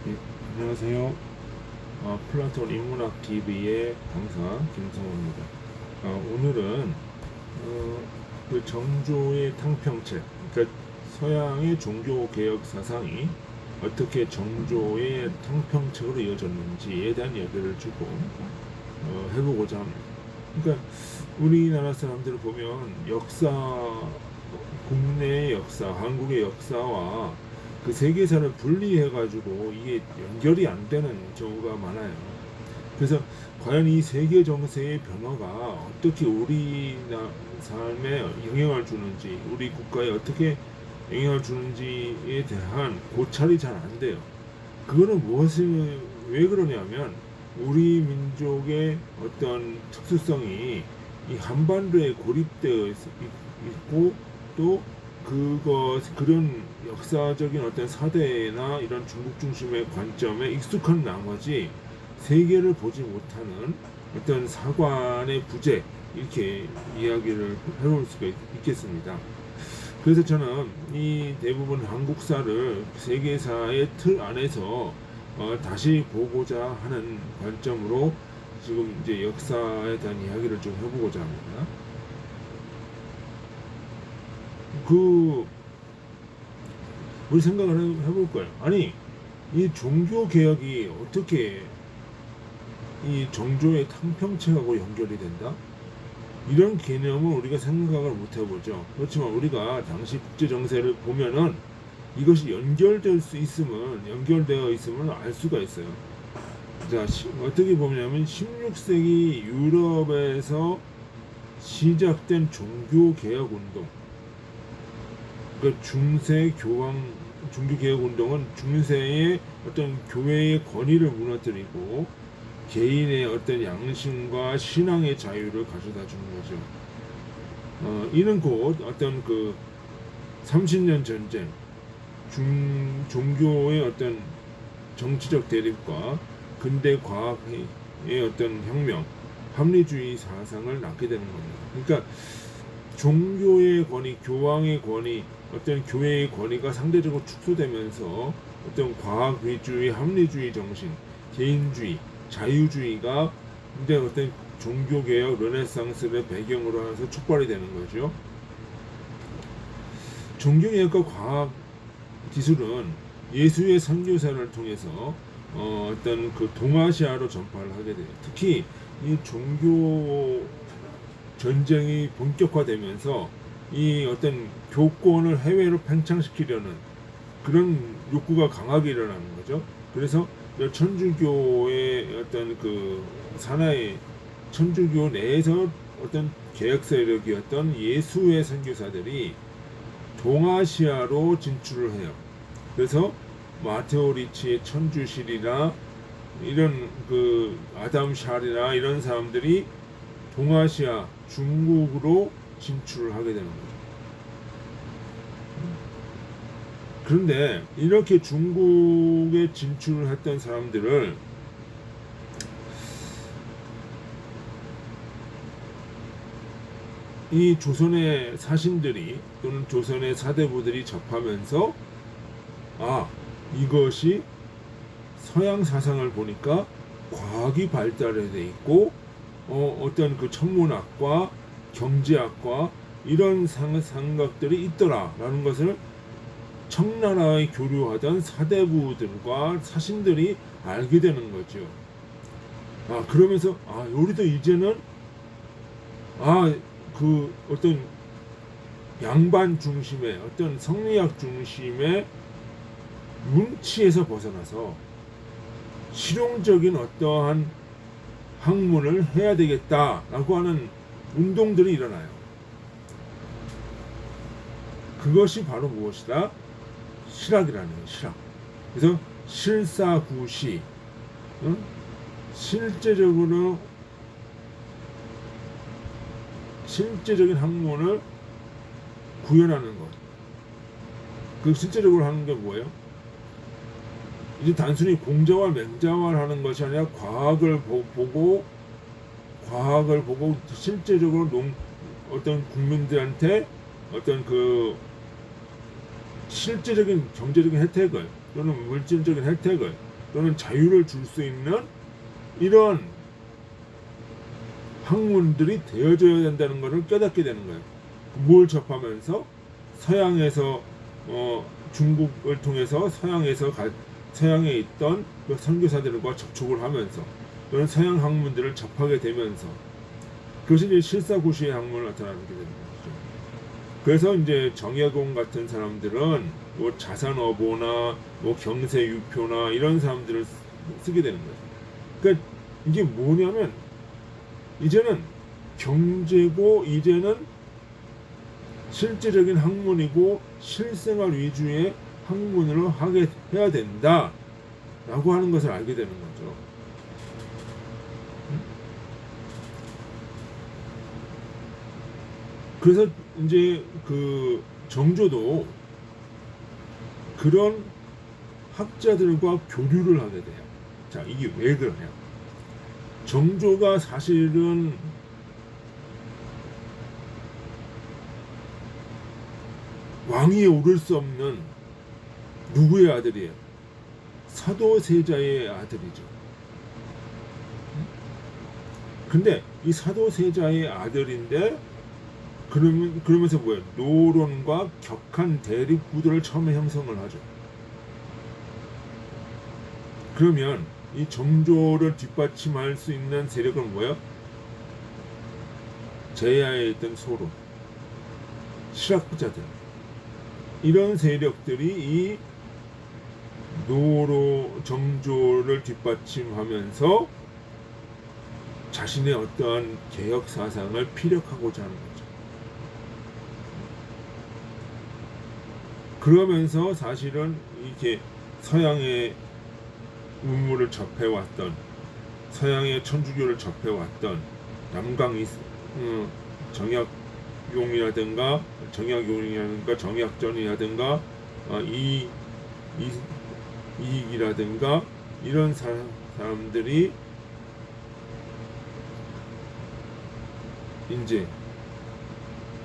네, 안녕하세요. 플라톤 인문학 TV의 강사 김성호입니다. 오늘은 그 정조의 탕평책, 그러니까 서양의 종교 개혁 사상이 어떻게 정조의 탕평책으로 이어졌는지에 대한 이야기를 조금 해보고자 합니다. 그러니까 우리나라 사람들을 보면 역사, 국내의 역사, 한국의 역사와 그 세계사를 분리해가지고 이게 연결이 안 되는 경우가 많아요. 그래서 과연 이 세계 정세의 변화가 어떻게 우리 삶에 영향을 주는지, 우리 국가에 어떻게 영향을 주는지에 대한 고찰이 잘 안 돼요. 그거는 무엇을 왜 그러냐면 우리 민족의 어떤 특수성이 이 한반도에 고립되어 있고 또 그런 역사적인 어떤 사대나 이런 중국 중심의 관점에 익숙한 나머지 세계를 보지 못하는 어떤 사관의 부재 이렇게 이야기를 해볼 수가 있겠습니다. 그래서 저는 이 대부분 한국사를 세계사의 틀 안에서 다시 보고자 하는 관점으로 지금 이제 역사에 대한 이야기를 좀 해보고자 합니다. 그 우리 생각을 해볼 거예요. 아니 이 종교 개혁이 어떻게 이 정조의 탕평책하고 연결이 된다? 이런 개념을 우리가 생각을 못 해보죠. 그렇지만 우리가 당시 국제 정세를 보면은 이것이 연결되어 있으면 알 수가 있어요. 자, 어떻게 보냐면 16세기 유럽에서 시작된 종교 개혁 운동, 그 중세 교황 종교 개혁 운동은 중세의 어떤 교회의 권위를 무너뜨리고 개인의 어떤 양심과 신앙의 자유를 가져다 주는 거죠. 이는 곧 어떤 그 30년 전쟁, 종교의 어떤 정치적 대립과 근대 과학의 어떤 혁명, 합리주의 사상을 낳게 되는 겁니다. 그러니까 종교의 권위, 교황의 권위, 어떤 교회의 권위가 상대적으로 축소되면서 어떤 과학 위주의 합리주의 정신, 개인주의, 자유주의가 이제 어떤 종교개혁 르네상스를 배경으로 해서 촉발이 되는 거죠. 종교개혁과 과학 기술은 예수의 선교사를 통해서 어떤 그 동아시아로 전파를 하게 돼요. 특히 이 종교 전쟁이 본격화되면서 이 어떤 교권을 해외로 팽창시키려는 그런 욕구가 강하게 일어나는 거죠. 그래서 천주교의 어떤 그 산하의 천주교 내에서 어떤 개혁 세력이었던 예수의 선교사들이 동아시아로 진출을 해요. 그래서 마테오 리치의 천주실이나 이런 그 아담 샬이나 이런 사람들이 동아시아 중국으로 진출을 하게 되는 거죠. 그런데 이렇게 중국에 진출을 했던 사람들을 이 조선의 사신들이 또는 조선의 사대부들이 접하면서 이것이 서양 사상을 보니까 과학이 발달돼 있고 어떤 그 천문학과 경제학과 이런 생각들이 있더라라는 것을 청나라에 교류하던 사대부들과 사신들이 알게 되는 거죠. 그러면서 우리도 이제는 그 어떤 양반 중심의 어떤 성리학 중심의 문치에서 벗어나서 실용적인 어떠한 학문을 해야 되겠다라고 하는 운동들이 일어나요. 그것이 바로 무엇이다? 실학이라는 거예요. 실학. 그래서 실사구시, 실제적인 학문을 구현하는 것. 그 실제적으로 하는 게 뭐예요? 이제 단순히 공자와 맹자만 하는 것이 아니라 과학을 보고 실제적으로 어떤 국민들한테 어떤 실제적인 경제적인 혜택을 또는 물질적인 혜택을 또는 자유를 줄 수 있는 이런 학문들이 되어져야 된다는 것을 깨닫게 되는 거예요. 뭘 접하면서 서양에서 중국을 통해서 서양에 있던 그 선교사들과 접촉을 하면서 또는 서양 학문들을 접하게 되면서 그것이 이제 실사구시의 학문을 나타나게 되는 거죠. 그래서 이제 정약용 같은 사람들은 뭐 자산어보나 뭐 경세유표나 이런 사람들을 쓰게 되는 거죠. 그러니까 이게 뭐냐면 이제는 경제고 이제는 실제적인 학문이고 실생활 위주의 학문으로 해야 된다라고 하는 것을 알게 되는 거죠. 그래서 이제 그 정조도 그런 학자들과 교류를 하게 돼요. 자, 이게 왜 그러냐? 정조가 사실은 왕위에 오를 수 없는 누구의 아들이에요? 사도세자의 아들이죠. 근데 이 사도세자의 아들인데 그러면서 뭐예요? 노론과 격한 대립 구도를 처음에 형성을 하죠. 그러면 이 정조를 뒷받침할 수 있는 세력은 뭐예요? 제야에 있던 소론, 실학자들, 이런 세력들이 이 정조를 뒷받침하면서 자신의 어떠한 개혁 사상을 피력하고자 하는 거죠. 그러면서 사실은 이렇게 서양의 문물을 접해왔던, 서양의 천주교를 접해왔던 남강 정약용이라든가 정약전이라든가 이익이라든가 이런 사람들이 이제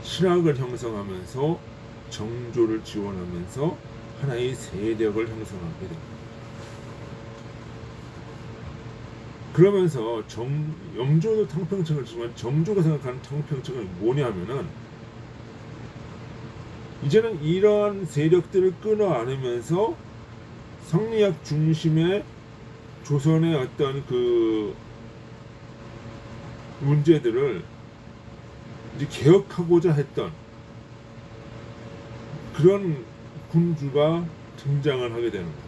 실학을 형성하면서 정조를 지원하면서 하나의 세력을 형성하게 됩니다. 그러면서 영조도 탕평청을 지만 정조가 생각하는 탕평청은 뭐냐면은 이제는 이러한 세력들을 끌어안으면서 성리학 중심의 조선의 어떤 그 문제들을 이제 개혁하고자 했던 그런 군주가 등장을 하게 되는 거죠.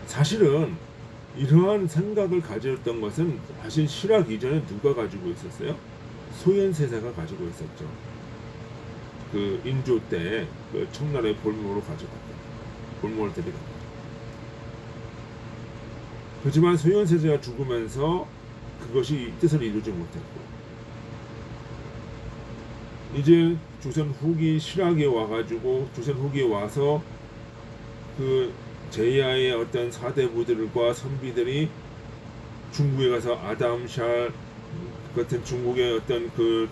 사실은 이러한 생각을 가졌던 것은 사실 실학 이전에 누가 가지고 있었어요? 소현세사가 가지고 있었죠. 그 인조 때 그 청나라의 볼모로 가져갔다. 볼모를 데려갔다. 그렇지만 소현세사가 죽으면서 그것이 뜻을 이루지 못했고, 이제 조선 후기 실학에 와가지고 조선 후기에 와서 그 제야의 어떤 사대부들과 선비들이 중국에 가서 아담샬 같은 중국의 어떤 그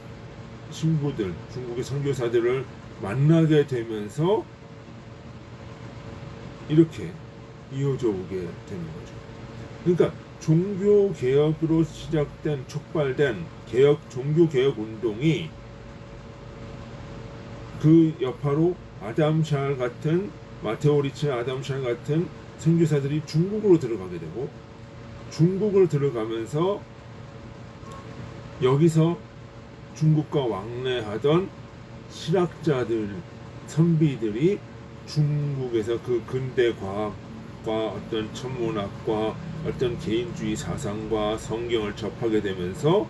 신부들, 중국의 선교사들을 만나게 되면서 이렇게 이어져 오게 되는 거죠. 그러니까 종교 개혁으로 시작된 촉발된 종교 개혁 운동이 그 여파로 아담샬 같은 마테오 리치 아담샬 같은 선교사들이 중국으로 들어가게 되고, 중국을 들어가면서 여기서 중국과 왕래하던 실학자들, 선비들이 중국에서 그 근대 과학과 어떤 천문학과 어떤 개인주의 사상과 성경을 접하게 되면서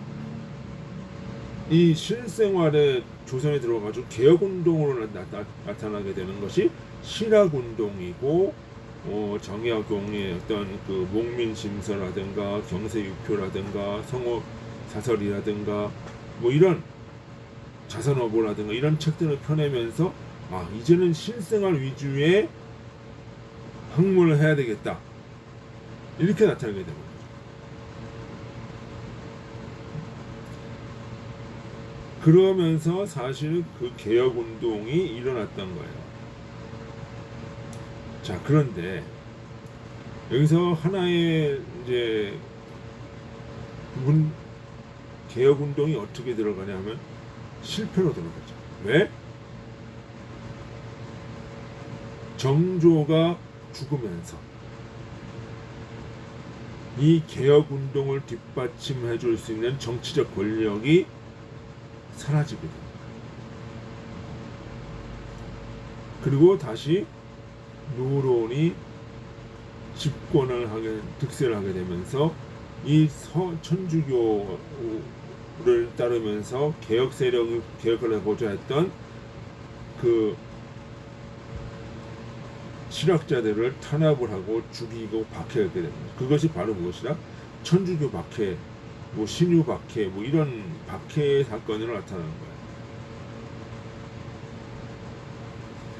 이 실생활의 조선에 들어가지고 개혁운동으로 나타나게 되는 것이 실학운동이고, 정약용의 어떤 그 목민심서라든가 경세유표라든가 성호사설이라든가 뭐 이런 자선어보라든가 이런 책들을 펴내면서 이제는 실생활 위주의 학문을 해야 되겠다, 이렇게 나타나게 됩니다. 그러면서 사실 그 개혁운동이 일어났던 거예요. 자, 그런데 여기서 하나의 이제 개혁 운동이 어떻게 들어가냐면 실패로 들어가죠. 왜? 정조가 죽으면서 이 개혁 운동을 뒷받침해 줄 수 있는 정치적 권력이 사라지게 됩니다. 그리고 다시 노론이 집권을 득세를 하게 되면서 이 천주교를 따르면서 개혁 세력을 개혁을 해보자 했던 그 실학자들을 탄압을 하고 죽이고 박해하게 됩니다. 그것이 바로 무엇이라? 천주교 박해, 뭐 신유 박해, 뭐 이런 박해 사건으로 나타나는 거예요.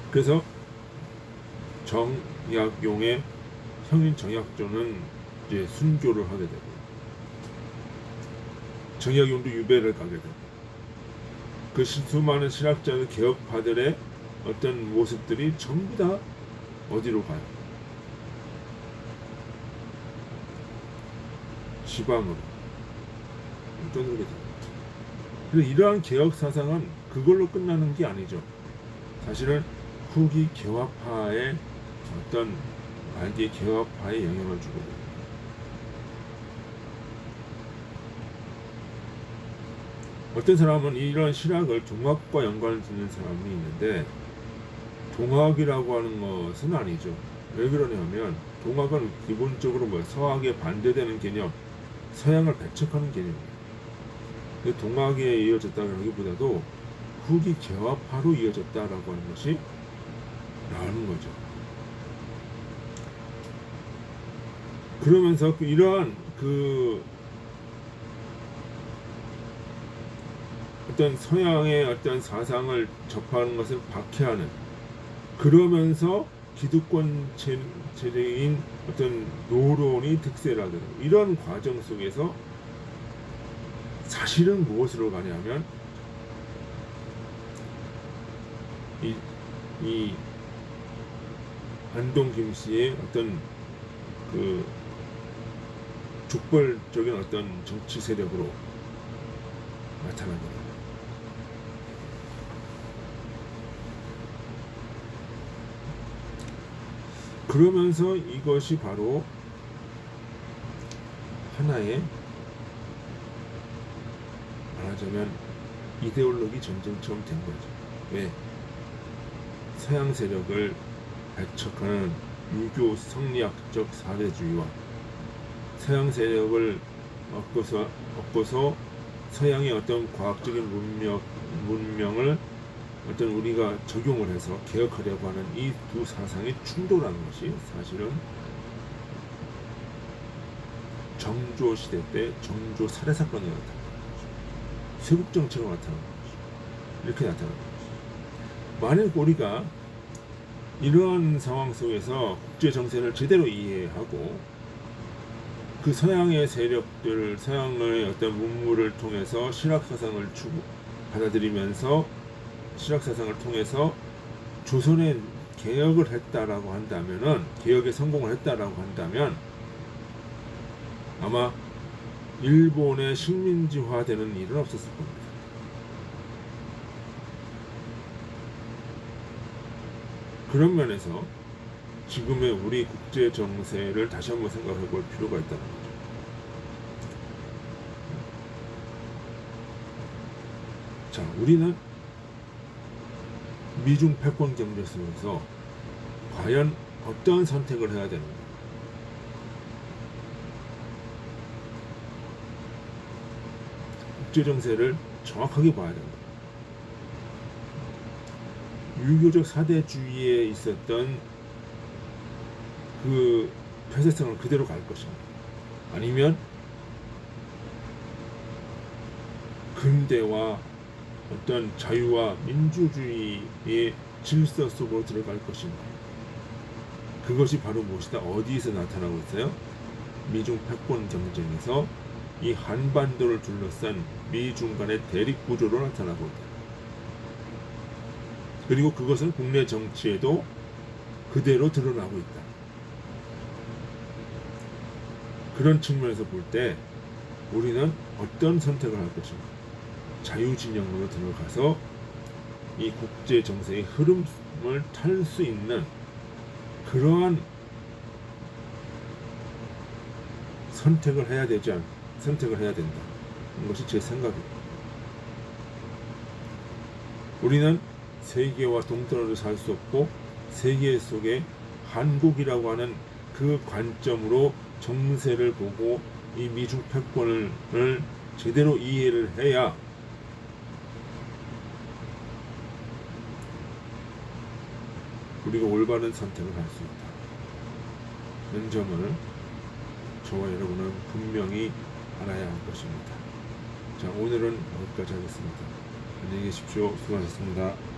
그래서 정약용의 형인 정약조는 이제 순교를 하게 되고, 정약용도 유배를 가게 되고, 그 수많은 실학자들 개혁파들의 어떤 모습들이 전부 다 어디로 가요? 지방으로 떠들게 됩니다. 그래서 이러한 개혁 사상은 그걸로 끝나는 게 아니죠. 사실은 후기 개화파의 어떤 말기 개화파에 영향을 주게 됩니다. 어떤 사람은 이런 실학을 동학과 연관을 짓는 사람이 있는데, 동학이라고 하는 것은 아니죠. 왜 그러냐면 동학은 기본적으로 서학에 반대되는 개념, 서양을 배척하는 개념이에요. 동학에 이어졌다라기보다도 후기 개화파로 이어졌다라고 하는 것이 나오는 거죠. 그러면서 이러한 어떤 서양의 어떤 사상을 접하는 것을 박해하는, 그러면서 기득권 체제인 어떤 노론이 득세를 하게 되고, 이런 과정 속에서 사실은 무엇으로 가냐면 이 안동 김씨의 어떤 그 족벌적인 어떤 정치 세력으로 나타납니다. 그러면서 이것이 바로 하나의, 말하자면 이데올로기 전쟁처럼 된 거죠. 왜? 서양 세력을 배척하는 유교 성리학적 사대주의와 서양 세력을 엎고서 서양의 어떤 과학적인 문명을 어떤 우리가 적용을 해서 개혁하려고 하는 이 두 사상이 충돌하는 것이 사실은 정조 시대 때 정조 살해 사건이 나타나는 거죠. 쇄국 정책으로 나타나는 거죠. 이렇게 나타나는 거죠. 만약 우리가 이러한 상황 속에서 국제 정세를 제대로 이해하고 그 서양의 세력들, 서양의 어떤 문물을 통해서 실학 사상을 받아들이면서 실학 사상을 통해서 조선의 개혁을 했다라고 한다면은, 개혁에 성공을 했다라고 한다면 아마 일본의 식민지화되는 일은 없었을 겁니다. 그런 면에서 지금의 우리 국제 정세를 다시 한번 생각해 볼 필요가 있다는 거죠. 자, 우리는 미중 패권 경제 속에서 과연 어떤 선택을 해야 되는가? 국제 정세를 정확하게 봐야 된다. 유교적 사대주의에 있었던 그 폐쇄성을 그대로 갈 것인가? 아니면 근대와 어떤 자유와 민주주의의 질서 속으로 들어갈 것인가? 그것이 바로 무엇이다? 어디에서 나타나고 있어요? 미중 패권 경쟁에서 이 한반도를 둘러싼 미중 간의 대립 구조로 나타나고 있다. 그리고 그것은 국내 정치에도 그대로 드러나고 있다. 그런 측면에서 볼 때 우리는 어떤 선택을 할 것인가? 자유진영으로 들어가서 이 국제 정세의 흐름을 탈 수 있는 그러한 선택을 해야 된다. 이것이 제 생각입니다. 우리는 세계와 동떨어져 살 수 없고 세계 속에 한국이라고 하는 그 관점으로 정세를 보고 이 미중 패권을 제대로 이해를 해야 우리가 올바른 선택을 할 수 있다. 이런 점을 저와 여러분은 분명히 알아야 할 것입니다. 자, 오늘은 여기까지 하겠습니다. 안녕히 계십시오. 수고하셨습니다.